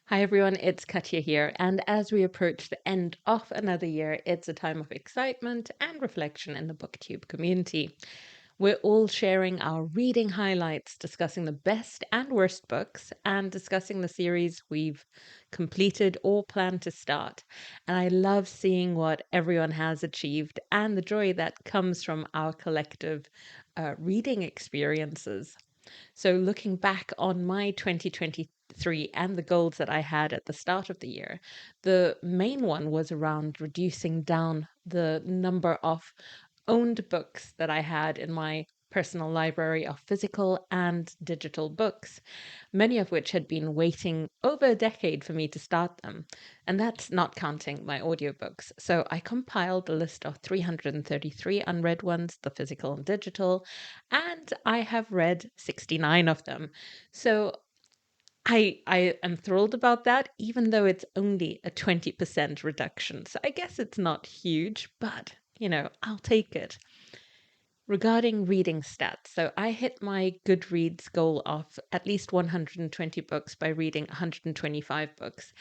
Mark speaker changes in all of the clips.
Speaker 1: Hi everyone, it's Katja here, and as we approach the end of another year, it's a time of excitement and reflection in the BookTube community. We're all sharing our reading highlights, discussing the best and worst books, and discussing the series we've completed or plan to start. And I love seeing what everyone has achieved and the joy that comes from our collective reading experiences. So, looking back on my 2023 and the goals that I had at the start of the year, the main one was around reducing down the number of owned books that I had in my personal library of physical and digital books, many of which had been waiting over a decade for me to start them. And that's not counting my audiobooks. So I compiled a list of 333 unread ones, the physical and digital, and I have read 69 of them. So I am thrilled about that, even though it's only a 20% reduction. So I guess it's not huge, but I'll take it. Regarding reading stats, so I hit my Goodreads goal of at least 120 books by reading 125 books.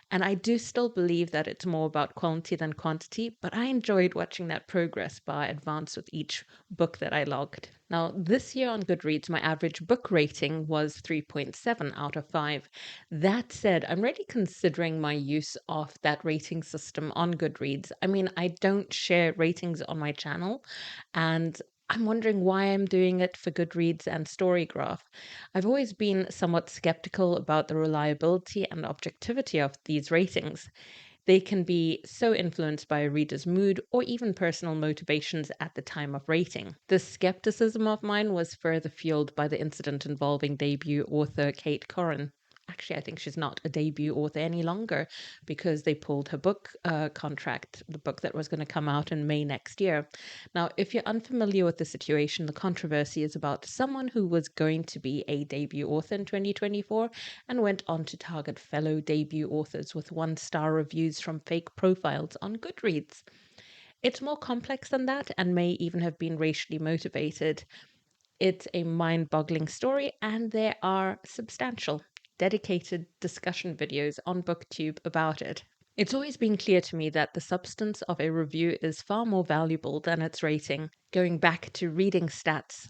Speaker 1: And I do still believe that it's more about quality than quantity, but I enjoyed watching that progress bar advance with each book that I logged. Now, this year on Goodreads, my average book rating was 3.7 out of 5. That said, I'm really considering my use of that rating system on Goodreads. I mean, I don't share ratings on my channel, and I'm wondering why I'm doing it for Goodreads and Storygraph. I've always been somewhat skeptical about the reliability and objectivity of these ratings. They can be so influenced by a reader's mood or even personal motivations at the time of rating. This skepticism of mine was further fueled by the incident involving debut author Kate Corrin. Actually, I think she's not a debut author any longer because they pulled her book contract, the book that was going to come out in May next year. Now, if you're unfamiliar with the situation, the controversy is about someone who was going to be a debut author in 2024 and went on to target fellow debut authors with one-star reviews from fake profiles on Goodreads. It's more complex than that and may even have been racially motivated. It's a mind boggling story, and there are substantial, dedicated discussion videos on BookTube about it. It's always been clear to me that the substance of a review is far more valuable than its rating. Going back to reading stats,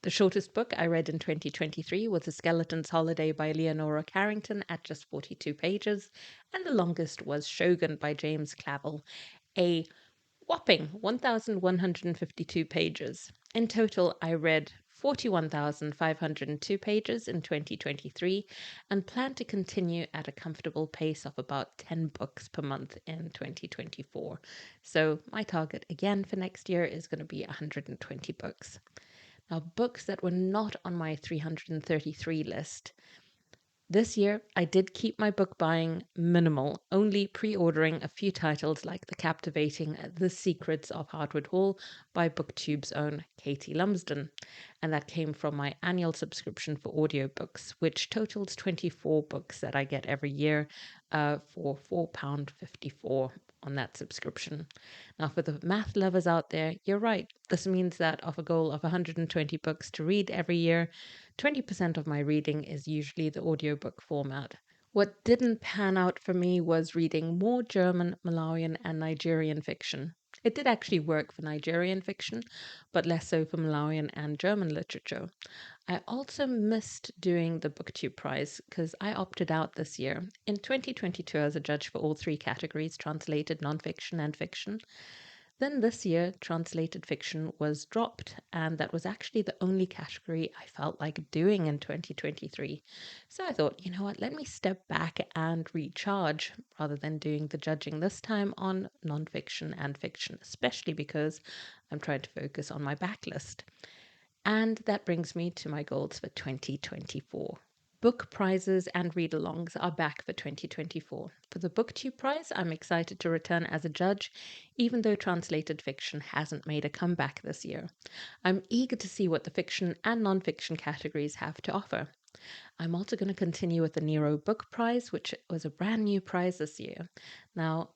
Speaker 1: the shortest book I read in 2023 was A Skeleton's Holiday by Leonora Carrington at just 42 pages, and the longest was Shogun by James Clavell, a whopping 1,152 pages. In total, I read 41,502 pages in 2023 and plan to continue at a comfortable pace of about 10 books per month in 2024. So, my target again for next year is going to be 120 books. Now, books that were not on my 333 list. This year, I did keep my book buying minimal, only pre ordering a few titles like the captivating The Secrets of Hardwood Hall by BookTube's own Katie Lumsden. And that came from my annual subscription for audiobooks, which totals 24 books that I get every year for £4.54 on that subscription. Now, for the math lovers out there, you're right. This means that of a goal of 120 books to read every year, 20% of my reading is usually the audiobook format. What didn't pan out for me was reading more German, Malawian, and Nigerian fiction. It did actually work for Nigerian fiction, but less so for Malawian and German literature. I also missed doing the BookTube Prize because I opted out this year. In 2022, as a judge for all three categories, translated, nonfiction, and fiction. Then this year, translated fiction was dropped, and that was actually the only category I felt like doing in 2023. So I thought, you know what, let me step back and recharge rather than doing the judging this time on nonfiction and fiction, especially because I'm trying to focus on my backlist. And that brings me to my goals for 2024. Book prizes and read alongs are back for 2024. For the BookTube Prize, I'm excited to return as a judge, even though translated fiction hasn't made a comeback this year. I'm eager to see what the fiction and non-fiction categories have to offer. I'm also going to continue with the Nero Book Prize, which was a brand new prize this year. Now,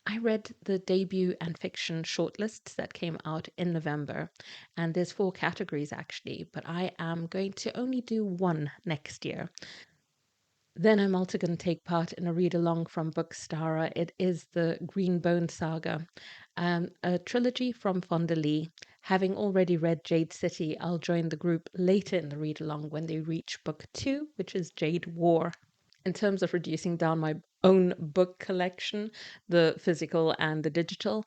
Speaker 1: I read the debut and fiction shortlists that came out in November, and there's 4 categories actually, but I am going to only do one next year. Then I'm also going to take part in a read along from bookStara. It is the Green Bone Saga, a trilogy from Fonda Lee. Having already read Jade City, I'll join the group later in the read along when they reach book 2, which is Jade War. In terms of reducing down my own book collection, the physical and the digital,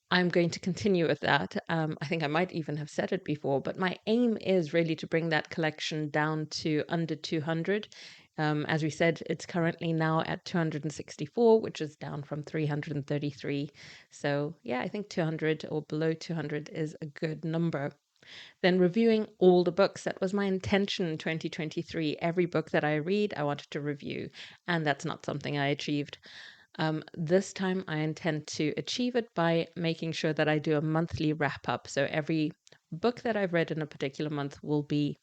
Speaker 1: I'm going to continue with that. I think I might even have said it before, but my aim is really to bring that collection down to under 200. As we said, it's currently now at 264, which is down from 333. So, yeah, I think 200 or below 200 is a good number. Then reviewing all the books. That was my intention in 2023. Every book that I read, I wanted to review, and that's not something I achieved. This time, I intend to achieve it by making sure that I do a monthly wrap up. So every book that I've read in a particular month will be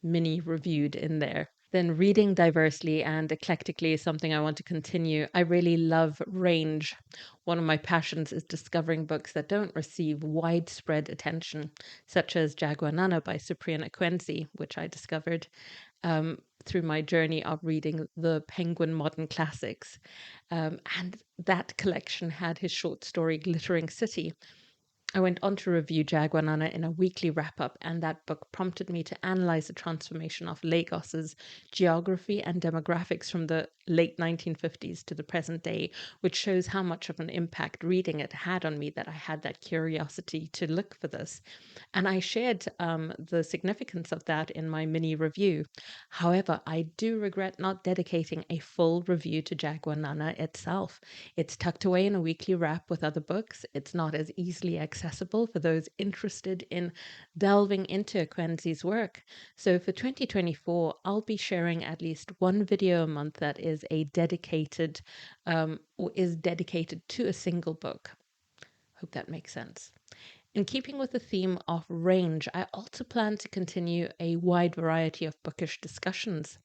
Speaker 1: mini reviewed in there. Then reading diversely and eclectically is something I want to continue. I really love range. One of my passions is discovering books that don't receive widespread attention, such as Jaguanana by Cyprian Akwensi, which I discovered through my journey of reading the Penguin Modern Classics. And that collection had his short story Glittering City. I went on to review Jaguanana in a weekly wrap up, and that book prompted me to analyze the transformation of Lagos's geography and demographics from the late 1950s to the present day, which shows how much of an impact reading it had on me that I had that curiosity to look for this. And I shared the significance of that in my mini review. However, I do regret not dedicating a full review to Jaguanana itself. It's tucked away in a weekly wrap with other books. It's not as easily accessible for those interested in delving into Akwensi's work. So for 2024, I'll be sharing at least one video a month that is a dedicated or is dedicated to a single book. Hope that makes sense. In keeping with the theme of range, I also plan to continue a wide variety of bookish discussions.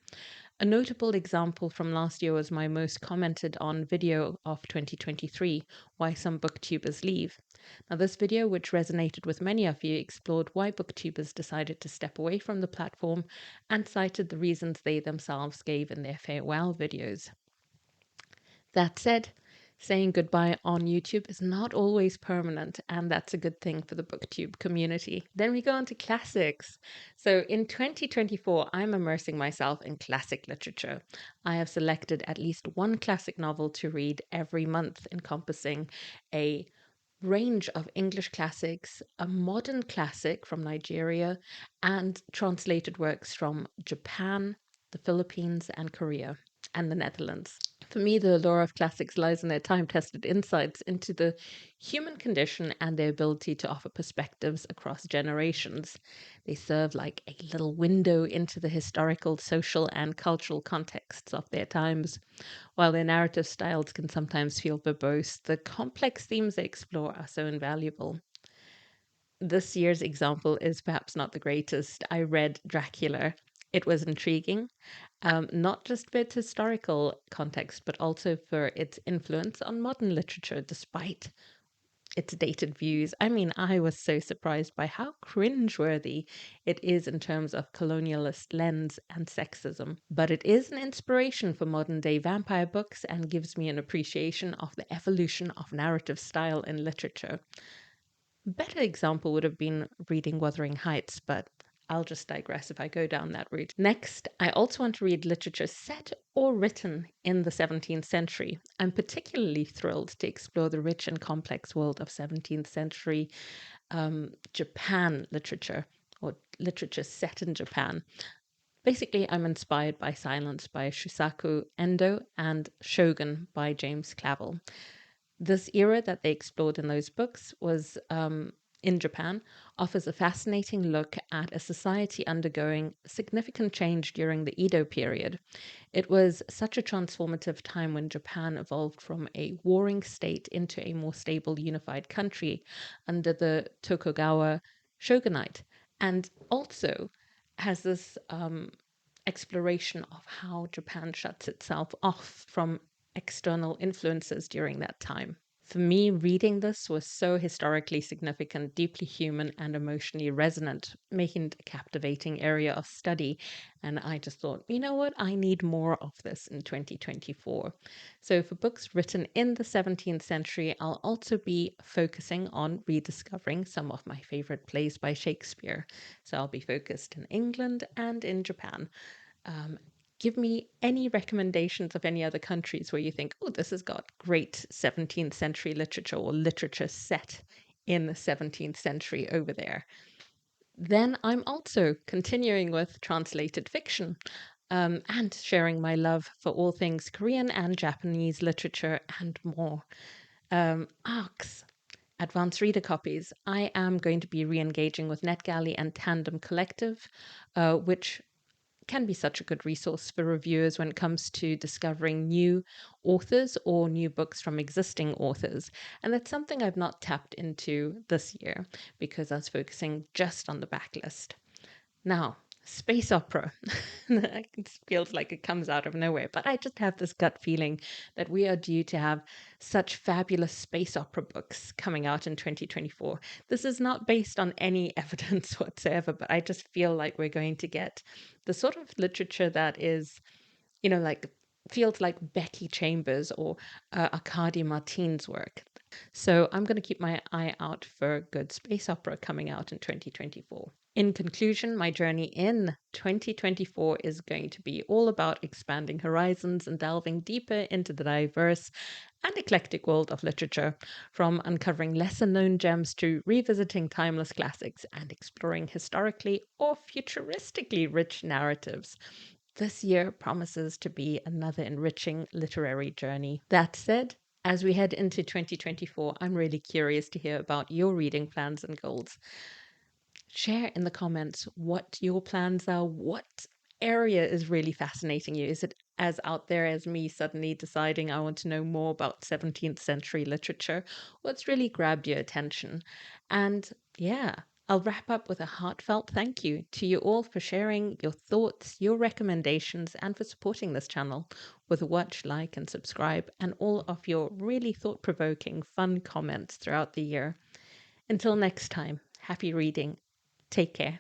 Speaker 1: A notable example from last year was my most commented on video of 2023, Why Some Booktubers Leave. Now, this video, which resonated with many of you, explored why booktubers decided to step away from the platform and cited the reasons they themselves gave in their farewell videos. That said, saying goodbye on YouTube is not always permanent, and that's a good thing for the booktube community. Then we go on to classics. So in 2024, I'm immersing myself in classic literature. I have selected at least one classic novel to read every month, encompassing a range of English classics, a modern classic from Nigeria, and translated works from Japan, the Philippines, and Korea, and the Netherlands. For me, the allure of classics lies in their time tested insights into the human condition and their ability to offer perspectives across generations. They serve like a little window into the historical, social, and cultural contexts of their times. While their narrative styles can sometimes feel verbose, the complex themes they explore are so invaluable. This year's example is perhaps not the greatest. I read Dracula. It was intriguing, not just for its historical context, but also for its influence on modern literature, despite its dated views. I mean, I was so surprised by how cringeworthy it is in terms of colonialist lens and sexism. But it is an inspiration for modern day vampire books and gives me an appreciation of the evolution of narrative style in literature. Better example would have been reading Wuthering Heights, but I'll just digress if I go down that route. Next, I also want to read literature set or written in the 17th century. I'm particularly thrilled to explore the rich and complex world of 17th century Japan literature, or literature set in Japan. Basically, I'm inspired by Silence by Shusaku Endo and Shogun by James Clavell. This era that they explored in those books was in Japan, offers a fascinating look at a society undergoing significant change during the Edo period. It was such a transformative time when Japan evolved from a warring state into a more stable, unified country under the Tokugawa shogunate, and also has this exploration of how Japan shuts itself off from external influences during that time. For me, reading this was so historically significant, deeply human, and emotionally resonant, making it a captivating area of study. And I just thought, you know what? I need more of this in 2024. So, for books written in the 17th century, I'll also be focusing on rediscovering some of my favorite plays by Shakespeare. So, I'll be focused in England and in Japan. Um, Give me any recommendations of any other countries where you think, oh, this has got great 17th century literature or literature set in the 17th century over there. Then I'm also continuing with translated fiction and sharing my love for all things Korean and Japanese literature and more. ARCs, advanced reader copies. I am going to be re engaging with NetGalley and Tandem Collective, which can be such a good resource for reviewers when it comes to discovering new authors or new books from existing authors. And that's something I've not tapped into this year because I was focusing just on the backlist. Now, space opera. It feels like it comes out of nowhere, but I just have this gut feeling that we are due to have such fabulous space opera books coming out in 2024. This is not based on any evidence whatsoever, but I just feel like we're going to get the sort of literature that is, like feels like Becky Chambers or Arkady Martin's work. So I'm going to keep my eye out for good space opera coming out in 2024. In conclusion, my journey in 2024 is going to be all about expanding horizons and delving deeper into the diverse and eclectic world of literature, from uncovering lesser known gems to revisiting timeless classics and exploring historically or futuristically rich narratives. This year promises to be another enriching literary journey. That said, as we head into 2024, I'm really curious to hear about your reading plans and goals. Share in the comments what your plans are, what area is really fascinating you. Is it as out there as me suddenly deciding I want to know more about 17th century literature? What's really grabbed your attention? And yeah, I'll wrap up with a heartfelt thank you to you all for sharing your thoughts, your recommendations, and for supporting this channel with a watch, like, and subscribe, and all of your really thought provoking, fun comments throughout the year. Until next time, happy reading. Take care.